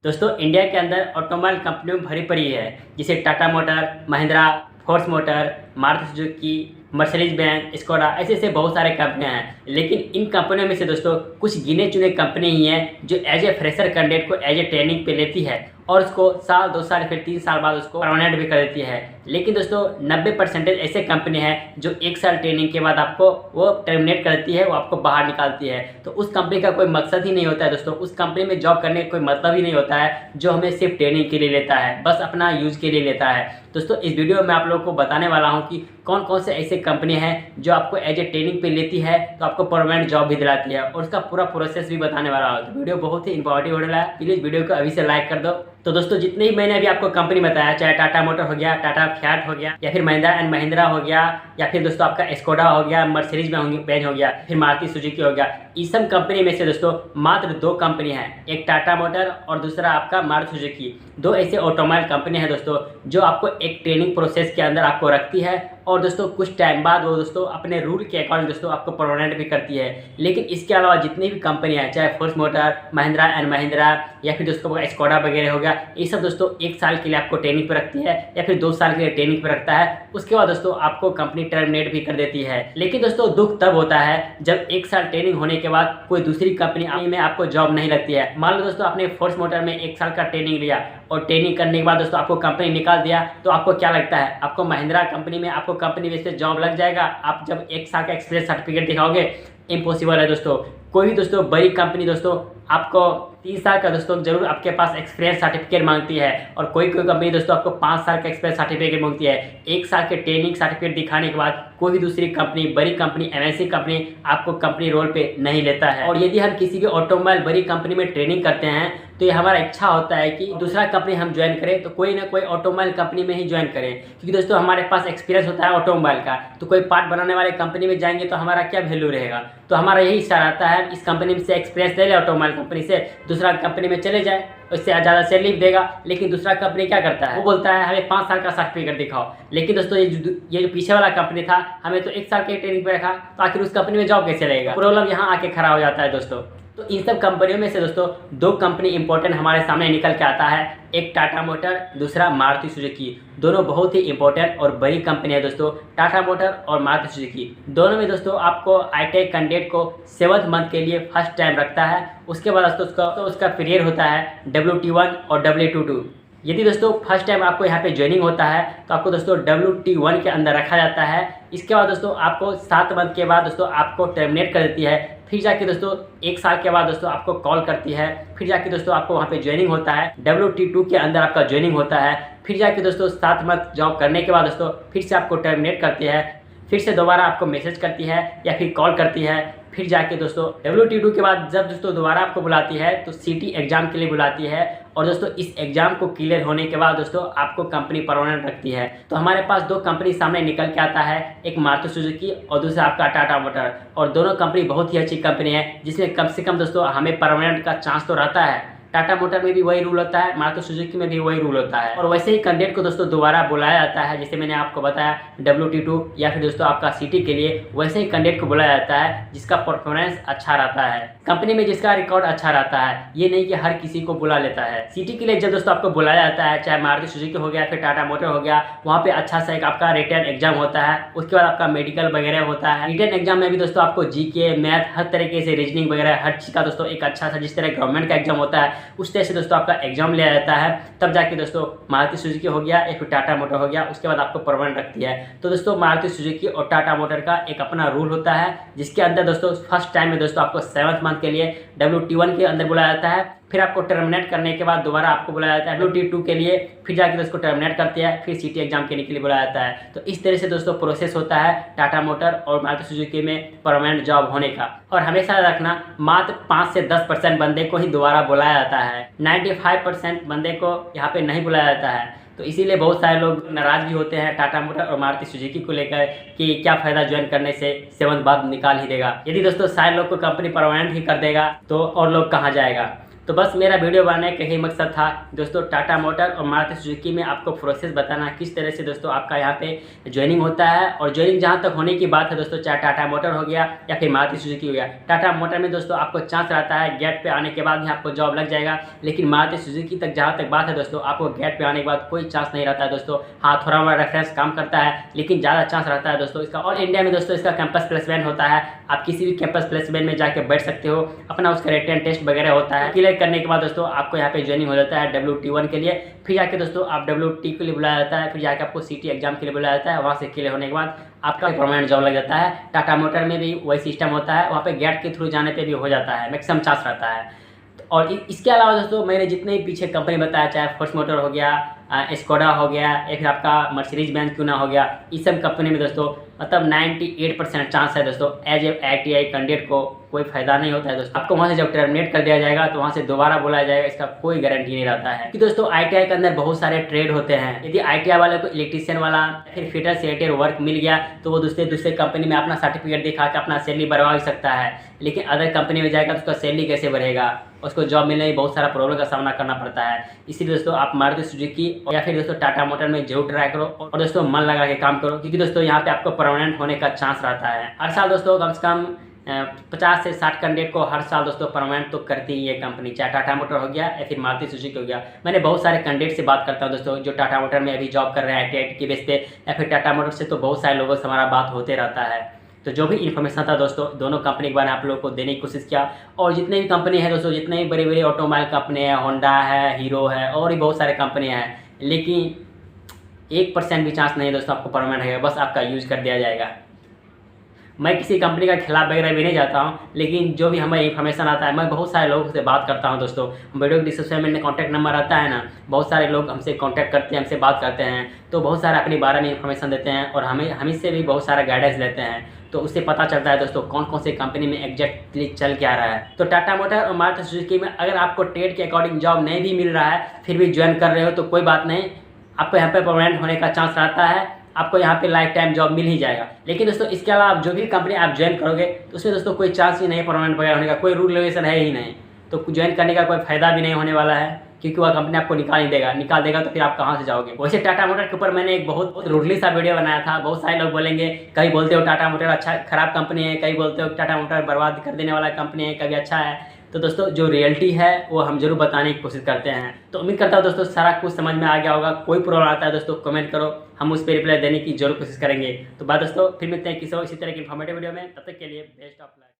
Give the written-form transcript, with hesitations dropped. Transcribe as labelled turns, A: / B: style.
A: दोस्तों इंडिया के अंदर ऑटोमोबाइल कंपनियों में भरी पड़ी है, जिसे Tata motor, Mahindra, force motor, Maruti Suzuki, Mercedes Benz, Skoda ऐसे बहुत सारे कंपनियां हैं। लेकिन इन कंपनियों में से दोस्तों कुछ गिने चुने कंपनी ही हैं जो एज ए फ्रेशर कैंडिडेट को एज ए ट्रेनिंग पे लेती है और उसको साल 2 साल फिर 3 साल बाद उसको परमानेंट भी कर देती है। लेकिन दोस्तों 90% ऐसे कंपनी है जो 1 साल ट्रेनिंग के बाद आपको वो टर्मिनेट करती है, वो आपको बाहर निकालती है। तो उस कंपनी का कोई मकसद ही नहीं होता है दोस्तों, उस कंपनी में जॉब करने का कोई मतलब ही नहीं होता है जो हमें सिर्फ ट्रेनिंग के लिए लेता है, बस अपना यूज के लिए लेता है। दोस्तों इस वीडियो में आप लोगों को बताने वाला हूं कि कौन कौन से ऐसे कंपनी हैं जो आपको एज ए ट्रेनिंग पे लेती है तो आपको परमानेंट जॉब भी दिलाती है, और उसका पूरा प्रोसेस भी बताने वाला हूं। तो वीडियो बहुत ही इंपॉर्टेंट होने वाला है, प्लीज वीडियो को अभी से लाइक कर दो। तो दोस्तों जितने ही मैंने अभी आपको कंपनी बताया, चाहे टाटा मोटर हो गया, टाटा फियाट हो गया, या फिर महिंद्रा एंड महिंद्रा हो गया, या फिर दोस्तों आपका स्कोडा हो गया, मर्सिडीज बेंज हो गया, फिर मारुति सुजुकी हो गया, इस सब कंपनी में से दोस्तों मात्र 2 कंपनी हैं, एक टाटा मोटर और दूसरा आपका मारुति सुजुकी। 2 ऐसे ऑटोमोबाइल कंपनी है दोस्तों जो आपको एक ट्रेनिंग प्रोसेस के अंदर आपको रखती है और दोस्तों कुछ टाइम बाद वो दोस्तों अपने रूल के अकॉर्डिंग दोस्तों आपको परमानेंट भी करती है। लेकिन इसके अलावा जितनी भी कंपनियां हैं, चाहे force motor, Mahindra and Mahindra, या फिर दोस्तों स्कोडा वगैरह हो गया, ये सब दोस्तों 1 साल के लिए आपको ट्रेनिंग पर रखती है या फिर 2 साल के लिए ट्रेनिंग पर रखता है। उसके बाद दोस्तों आपको कंपनी टर्मिनेट भी कर देती है। लेकिन दोस्तों दुख तब होता है जब 1 साल ट्रेनिंग होने के बाद कोई दूसरी कंपनी में आपको जॉब नहीं लगती है। मान लो दोस्तों आपने फोर्स मोटर में 1 साल का ट्रेनिंग लिया और ट्रेनिंग करने के बाद दोस्तों आपको कंपनी निकाल दिया, तो आपको क्या लगता है आपको महिंद्रा कंपनी में आपको कंपनी बेस पे जॉब लग जाएगा? आप जब 1 साल का एक्सपीरियंस सर्टिफिकेट दिखाओगे? इम्पॉसिबल है दोस्तों। कोई भी दोस्तों बड़ी कंपनी दोस्तों आपको 3 साल का दोस्तों जरूर आपके पास एक्सपीरियंस सर्टिफिकेट मांगती है, और कोई कंपनी दोस्तों आपको 5 साल का एक्सपीरियंस सर्टिफिकेट मांगती है। 1 साल के ट्रेनिंग सर्टिफिकेट दिखाने के बाद कोई भी दूसरी कंपनी, बड़ी कंपनी, एमएनसी कंपनी आपको कंपनी रोल पे नहीं लेता है। और यदि हम किसी भी ऑटोमोबाइल बड़ी कंपनी में ट्रेनिंग करते हैं तो ये हमारा इच्छा होता है कि दूसरा कंपनी हम ज्वाइन करें तो कोई ना कोई ऑटोमोबाइल कंपनी में ही ज्वाइन करें, क्योंकि दोस्तों हमारे पास एक्सपीरियंस होता है ऑटोमोबाइल का। तो कोई पार्ट बनाने वाले कंपनी में जाएंगे तो हमारा क्या वैल्यू रहेगा? तो हमारा यही इच्छा रहता है इस कंपनी से एक्सपीरियंस ले ले, ऑटोमोबाइल कंपनी से दूसरा कंपनी में चले जाए, उससे ज़्यादा सैलरी देगा। लेकिन दूसरा कंपनी क्या करता है, वो बोलता है हमें 5 साल का सर्टिफिकेट दिखाओ। लेकिन दोस्तों ये जो पीछे वाला कंपनी था, हमें तो 1 साल के ट्रेनिंग पे रखा, तो आखिर उस कंपनी में जॉब कैसे लगेगा? प्रॉब्लम यहाँ आके खड़ा हो जाता है दोस्तों। तो इन सब कंपनियों में से दोस्तों 2 कंपनी इंपॉर्टेंट हमारे सामने निकल के आता है, एक टाटा मोटर, दूसरा मारुति सुजुकी। दोनों बहुत ही इंपॉर्टेंट और बड़ी कंपनी है दोस्तों, टाटा मोटर और मारुति सुजुकी। दोनों में दोस्तों आपको आई-टेक कैंडिडेट को 7th मंथ के लिए फर्स्ट टाइम रखता है। उसके बाद दोस्तों उसका पीरियड होता है WT1 और W22। यदि दोस्तों फर्स्ट टाइम आपको यहाँ पे ज्वाइनिंग होता है तो आपको दोस्तों WT1 के अंदर रखा जाता है। इसके बाद दोस्तों आपको 7 मंथ के बाद दोस्तों आपको टर्मिनेट कर देती है। फिर जाके दोस्तों 1 साल के बाद दोस्तों आपको कॉल करती है। फिर जाके दोस्तों आपको वहाँ पे ज्वाइनिंग होता है, WT2 के अंदर आपका ज्वाइनिंग होता है। फिर जाके दोस्तों 7 मंथ जॉब करने के बाद दोस्तों फिर से आपको टर्मिनेट करती है, फिर से दोबारा आपको मैसेज करती है या फिर कॉल करती है। फिर जाके दोस्तों WT2 के बाद जब दोस्तों दोबारा आपको बुलाती है तो CT एग्जाम के लिए बुलाती है, और दोस्तों इस एग्जाम को क्लियर होने के बाद दोस्तों आपको कंपनी परमानेंट रखती है। तो हमारे पास 2 कंपनी सामने निकल के आता है, एक मारुति सुजुकी और दूसरा आपका टाटा मोटर। और दोनों कंपनी बहुत ही अच्छी कंपनी है जिसमें कम से कम दोस्तों हमें परमानेंट का चांस तो रहता है। टाटा मोटर में भी वही रूल होता है, मारुति सुजुकी में भी वही रूल होता है। और वैसे ही कैंडिडेट को दोस्तों दोबारा बुलाया जाता है, जैसे मैंने आपको बताया WT2 या फिर दोस्तों आपका CT के लिए, वैसे ही कैंडिडेट को बुलाया जाता है जिसका परफॉर्मेंस अच्छा रहता है कंपनी में, जिसका रिकॉर्ड अच्छा रहता है। ये नहीं कि हर किसी को बुला लेता है। CT के लिए जब दोस्तों आपको बुलाया जाता है, चाहे मारुति सुजुकी हो गया फिर टाटा मोटर हो गया, वहाँ पे अच्छा सा एक आपका रिटन एग्जाम होता है। उसके बाद आपका मेडिकल वगैरह होता है। रिटन एग्जाम में भी दोस्तों आपको GK, मैथ, हर तरीके से रीजनिंग वगैरह हर चीज़ का दोस्तों एक अच्छा सा, जिस तरह गवर्नमेंट का एग्जाम होता है उस तरह से दोस्तों आपका एग्जाम लिया जाता है। तब जाके दोस्तों मारुति सुजुकी हो गया या फिर टाटा मोटर हो गया, उसके बाद आपको परमानेंट रखती है। तो दोस्तों मारुति सुजुकी और टाटा मोटर का एक अपना रूल होता है, जिसके अंदर दोस्तों फर्स्ट टाइम में दोस्तों आपको 7th मंथ के लिए WT1 के अंदर बुलाया जाता है। फिर आपको टर्मिनेट करने के बाद दोबारा आपको बुलाया जाता है WT2 के लिए, फिर जाके दोस्तों टर्मिनेट करते हैं, फिर CT एग्जाम के लिए बुलाया जाता है। तो इस तरह से दोस्तों प्रोसेस होता है टाटा मोटर और मारुति सुजुकी में परमानेंट जॉब होने का। और हमेशा रखना मात्र 5 से 10% बंदे को ही दोबारा बुलाया जाता है, 95% बंदे को यहाँ पे नहीं बुलाया जाता है। तो इसीलिए बहुत सारे लोग नाराज भी होते हैं टाटा मोटर और मारुति सुजुकी को लेकर कि क्या फ़ायदा ज्वाइन करने से, 7th बाद निकाल ही देगा। यदि दोस्तों सारे लोग को कंपनी परमानेंट ही कर देगा तो और लोग कहाँ जाएगा? तो बस मेरा वीडियो बनाने का यही मकसद था दोस्तों, टाटा मोटर और मारुति सुजुकी में आपको प्रोसेस बताना किस तरह से दोस्तों आपका यहाँ पे ज्वाइनिंग होता है। और ज्वाइनिंग जहाँ तक होने की बात है दोस्तों, चाहे टाटा मोटर हो गया या फिर मारुति सुजुकी हो गया, टाटा मोटर में दोस्तों आपको चांस रहता है गेट पे आने के बाद ही आपको जॉब लग जाएगा। लेकिन मारुति सुजुकी तक जहाँ तक बात है दोस्तों, आपको गेट पे आने के बाद कोई चांस नहीं रहता है दोस्तों। हाँ, थोड़ा मोड़ा रेफरेंस काम करता है, लेकिन ज़्यादा चांस रहता है दोस्तों इसका। ऑल इंडिया में दोस्तों इसका कैंपस प्लेसमेंट होता है, आप किसी भी कैंपस प्लेसमेंट में जाकर बैठ सकते हो, अपना उसका रिटन टेस्ट वगैरह होता है। क्लियर करने के बाद दोस्तों आपको यहाँ पे ज्वाइनिंग हो जाता है WT1 के लिए। फिर जाके दोस्तों आप WT के लिए बुलाया जाता है, फिर जाके आपको CT एग्जाम के लिए बुलाया जाता है। वहाँ से क्लियर होने के बाद आपका परमानेंट जॉब लग जाता है। टाटा मोटर में भी वही सिस्टम होता है, वहाँ पे गेट के थ्रू जाने पे भी हो जाता है, मैक्सिमम चांस रहता है। और इसके अलावा दोस्तों मैंने जितने भी पीछे कंपनी बताया, चाहे फोर्स मोटर हो गया, स्कोडा हो गया, या फिर आपका मर्सिडीज बेंज क्यों ना हो गया, इस सब कंपनी में दोस्तों मतलब 98% चांस है दोस्तों एज ए ITI कैंडिडेट को कोई फायदा नहीं होता है दोस्तों। आपको वहाँ से जब टर्मिनेट कर दिया जाएगा तो वहाँ से दोबारा बुलाया जाएगा, इसका कोई गारंटी नहीं रहता है। क्योंकि दोस्तों ITI के अंदर बहुत सारे ट्रेड होते हैं। यदि ITI वाले को इलेक्ट्रीशियन वाला फिर फिटर से रिलेटेड वर्क मिल गया तो वो दूसरे कंपनी में अपना सर्टिफिकेट दिखा के अपना सैलरी बढ़वा भी सकता है। लेकिन अदर कंपनी में जाएगा तो उसका सैलरी कैसे बढ़ेगा, उसको जॉब मिलने में बहुत सारा प्रॉब्लम का सामना करना पड़ता है। इसीलिए दोस्तों आप मारुति सुजुकी या फिर दोस्तों टाटा मोटर में जरूर ट्राई करो और दोस्तों मन लगा के काम करो, क्योंकि दोस्तों यहाँ पे आपको परमानेंट होने का चांस रहता है। हर साल दोस्तों कम से कम 50 से 60 कैंडिडेट को हर साल दोस्तों परमानेंट तो करती ही ये कंपनी, चाहे टाटा मोटर हो गया या फिर मारुति सुजुकी हो गया। मैंने बहुत सारे कैंडिडेट से बात करता हूँ दोस्तों जो टाटा मोटर में अभी जॉब कर रहे हैं ITI के बेस पे, या फिर टाटा मोटर से तो बहुत सारे लोगों से हमारा बात होते रहता है। तो जो भी इन्फॉर्मेशन था दोस्तों दोनों कंपनी के बारे में आप लोगों को देने की कोशिश किया। और जितने भी कंपनी है दोस्तों, जितने भी बड़ी बड़ी ऑटोमोबाइल कंपनी है, होंडा है, हीरो है और भी बहुत सारे कंपनियाँ हैं, लेकिन 1% भी चांस नहीं है दोस्तों आपको परमानेंट है, बस आपका यूज़ कर दिया जाएगा। मैं किसी कंपनी का खिलाफ वगैरह भी नहीं जाता हूँ, लेकिन जो भी हमें इन्फॉर्मेशन आता है, मैं बहुत सारे लोगों से बात करता हूँ दोस्तों। वीडियो के डिस्क्रिप्शन में कॉन्टैक्ट नंबर आता है ना, बहुत सारे लोग हमसे कॉन्टैक्ट करते हैं, हमसे बात करते हैं, तो बहुत सारे अपने बारे में इन्फॉर्मेशन देते हैं और हमें से भी बहुत सारा गाइडेंस लेते हैं। तो उससे पता चलता है दोस्तों कौन कौन से कंपनी में एग्जैक्टली चल क्या रहा है। तो टाटा मोटर और मारुति सुजुकी में अगर आपको ट्रेड के अकॉर्डिंग जॉब नहीं भी मिल रहा है, फिर भी ज्वाइन कर रहे हो तो कोई बात नहीं, आपको यहाँ पे परमानेंट होने का चांस रहता है, आपको यहाँ पे लाइफ टाइम जॉब मिल ही जाएगा। लेकिन दोस्तों इसके अलावा आप जो भी कंपनी आप ज्वाइन करोगे तो उसमें दोस्तों कोई चांस ही नहीं परमानेंट वगैरह होने का, कोई रूल रेगुलेशन है ही नहीं, तो ज्वाइन करने का कोई फायदा भी नहीं होने वाला है, क्योंकि वह कंपनी आपको निकाल देगा तो फिर आप कहाँ से जाओगे। वैसे टाटा मोटर के ऊपर मैंने एक बहुत रूडली सा वीडियो बनाया था। बहुत सारे लोग बोलेंगे, कहीं बोलते हो टाटा मोटर अच्छा खराब कंपनी है, कहीं बोलते हो टाटा मोटर बर्बाद कर देने वाला कंपनी है, कभी अच्छा है। तो दोस्तों जो रियलिटी है वो हम जरूर बताने की कोशिश करते हैं। तो उम्मीद करता हूँ दोस्तों सारा कुछ समझ में आ गया होगा। कोई प्रॉब्लम आता है दोस्तों कमेंट करो, हम उस पर रिप्लाई देने की जरूर कोशिश करेंगे। तो बात दोस्तों फिर मिलते हैं किसी और इसी तरह की इन्फॉर्मेटिव वीडियो में, तब तक के लिए बेस्ट ऑफ लक।